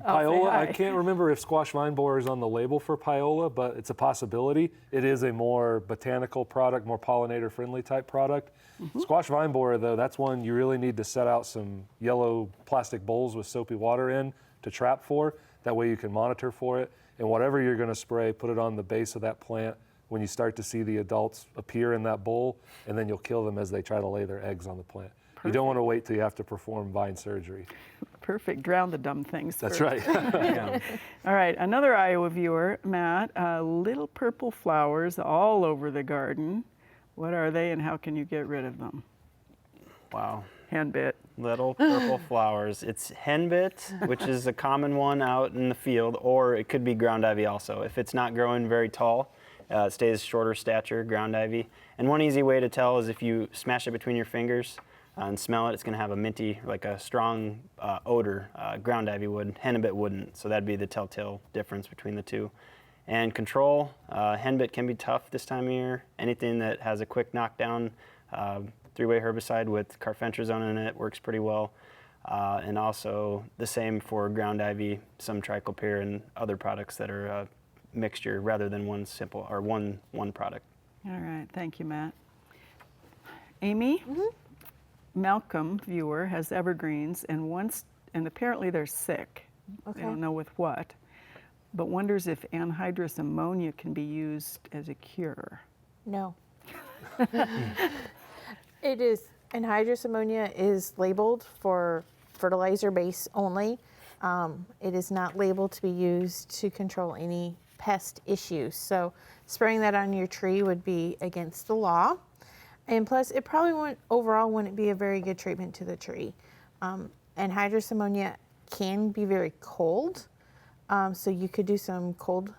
Piola, I can't remember if squash vine borer is on the label for Piola, but it's a possibility. It is a more botanical product, more pollinator-friendly type product. Squash vine borer, though, that's one you really need to set out some yellow plastic bowls with soapy water in to trap for. That way you can monitor for it. And whatever you're going to spray, put it on the base of that plant when you start to see the adults appear in that bowl, and then you'll kill them as they try to lay their eggs on the plant. Perfect. You don't want to wait till you have to perform vine surgery. Perfect. Drown the dumb things That's first. right. All right, another Iowa viewer, Matt. Little purple flowers all over the garden. What are they and how can you get rid of them? Wow. Henbit. Little purple flowers. It's henbit, which is a common one out in the field, or it could be ground ivy also. If it's not growing very tall, it stays shorter stature, ground ivy. And one easy way to tell is if you smash it between your fingers and smell it, it's going to have a minty, like a strong odor. Ground ivy would, henbit wouldn't. So that'd be the telltale difference between the two. And control, henbit can be tough this time of year. Anything that has a quick knockdown, three-way herbicide with carfentrazone in it works pretty well. And also the same for ground ivy, some trichopyr and other products that are mixture rather than one simple or one product. All right, thank you, Matt. Amy, Malcolm, viewer, has evergreens and apparently they're sick. Okay. They don't know with what, but wonders if anhydrous ammonia can be used as a cure. No. It is, anhydrous ammonia is labeled for fertilizer base only. It is not labeled to be used to control any pest issues. So spraying that on your tree would be against the law. And plus, it probably wouldn't be a very good treatment to the tree. Anhydrous ammonia can be cold cold. So you could do some cold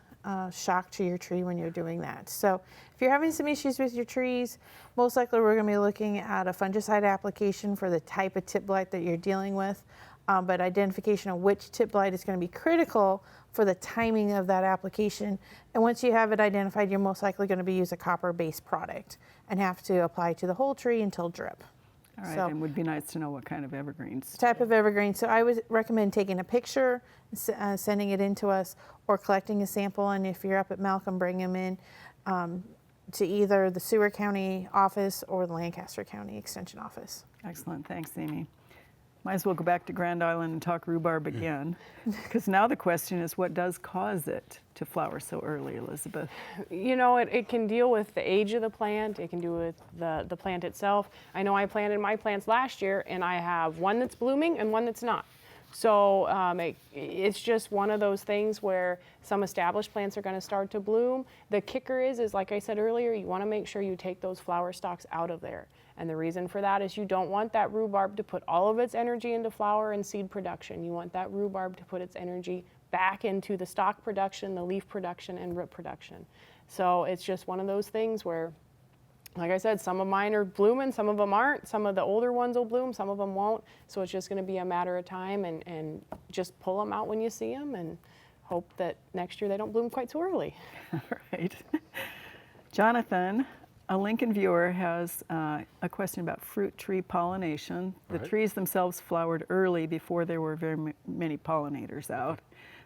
shock to your tree when you're doing that. So if you're having some issues with your trees, most likely we're going to be looking at a fungicide application for the type of tip blight that you're dealing with. But identification of which tip blight is going to be critical for the timing of that application. And once you have it identified, you're most likely going to use a copper-based product and have to apply to the whole tree until drip. All right, So- and would be nice to know what kind of evergreens. Type of evergreen. So I would recommend taking a picture, sending it in to us, or collecting a sample. And if you're up at Malcolm, bring them in to either the Seward County office or the Lancaster County Extension office. Excellent, thanks, Amy. Might as well go back to Grand Island and talk rhubarb again, because now the question is, what does cause it to flower so early, Elizabeth? You know, it can deal with the age of the plant. It can do with the plant itself. I know I planted my plants last year, and I have one that's blooming and one that's not. So it's just one of those things where some established plants are going to start to bloom. The kicker is like I said earlier, you want to make sure you take those flower stalks out of there. And the reason for that is you don't want that rhubarb to put all of its energy into flower and seed production. You want that rhubarb to put its energy back into the stalk production, the leaf production, and root production. So it's just one of those things where, like I said, some of mine are blooming, some of them aren't. Some of the older ones will bloom, some of them won't. So it's just going to be a matter of time, and just pull them out when you see them and hope that next year they don't bloom quite so early. All right. Jonathan, a Lincoln viewer, has a question about fruit tree pollination. The trees themselves flowered early before there were very many pollinators out.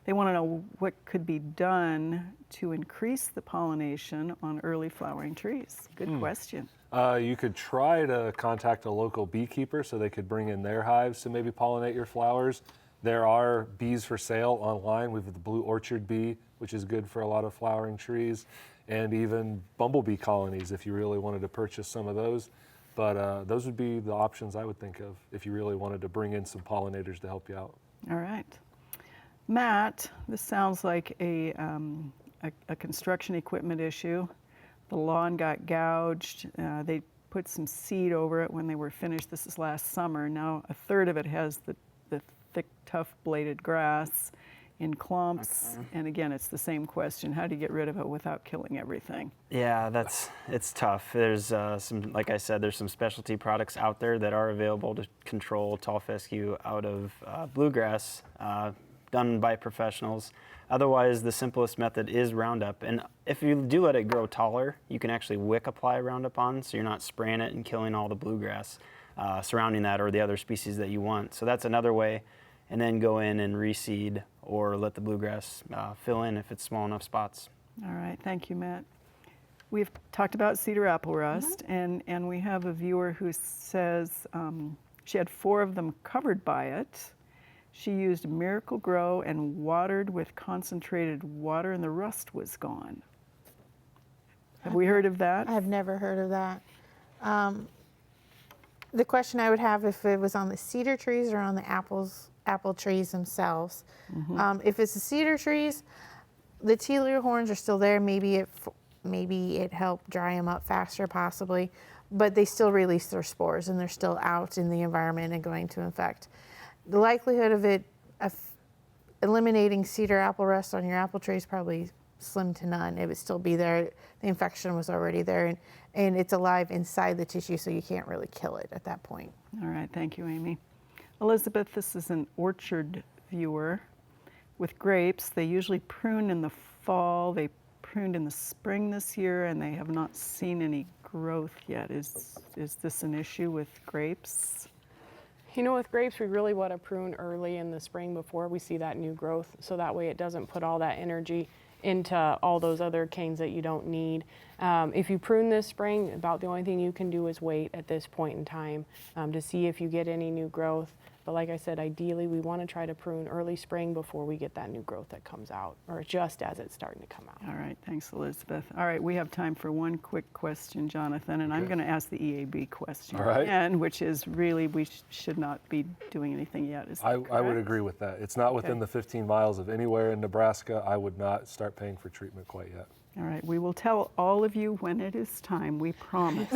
They want to know what could be done to increase the pollination on early flowering trees. Good question. You could try to contact a local beekeeper so they could bring in their hives to maybe pollinate your flowers. There are bees for sale online. We have the blue orchard bee, which is good for a lot of flowering trees, and even bumblebee colonies if you really wanted to purchase some of those. But those would be the options I would think of if you really wanted to bring in some pollinators to help you out. All right. Matt, this sounds like a construction equipment issue. The lawn got gouged. They put some seed over it when they were finished. This is last summer. Now a third of it has the thick, tough bladed grass in clumps. And again, it's the same question. How do you get rid of it without killing everything? Yeah, it's tough. There's some, like I said, there's some specialty products out there that are available to control tall fescue out of bluegrass, done by professionals. Otherwise, the simplest method is Roundup. And if you do let it grow taller, you can actually wick apply Roundup on, so you're not spraying it and killing all the bluegrass surrounding that or the other species that you want. So that's another way. And then go in and reseed or let the bluegrass fill in if it's small enough spots. All right, thank you, Matt. We've talked about cedar apple rust, and we have a viewer who says she had 4 of them covered by it. She used Miracle Grow and watered with concentrated water, and the rust was gone. Have we heard of that? I've never heard of that. The question I would have if it was on the cedar trees or on the apple trees themselves. If it's the cedar trees, the telea horns are still there. Maybe it helped dry them up faster, possibly, but they still release their spores and they're still out in the environment and going to infect. The likelihood of it eliminating cedar apple rust on your apple tree is probably slim to none. It would still be there. The infection was already there, and it's alive inside the tissue, so you can't really kill it at that point. All right, thank you, Amy. Elizabeth, this is an orchard viewer. With grapes, they usually prune in the fall. They pruned in the spring this year, and they have not seen any growth yet. Is this an issue with grapes? You know, with grapes, we really want to prune early in the spring before we see that new growth, so that way it doesn't put all that energy into all those other canes that you don't need. If you prune this spring, about the only thing you can do is wait at this point in time to see if you get any new growth. But like I said, ideally we want to try to prune early spring before we get that new growth that comes out, or just as it's starting to come out. All right, thanks, Elizabeth. All right, we have time for one quick question, Jonathan, and I'm going to ask the EAB question again, which is really we should not be doing anything yet. Is that I would correct? agree with that. It's not within the 15 miles of anywhere in Nebraska. I would not start paying for treatment quite yet. All right, we will tell all of you when it is time, we promise.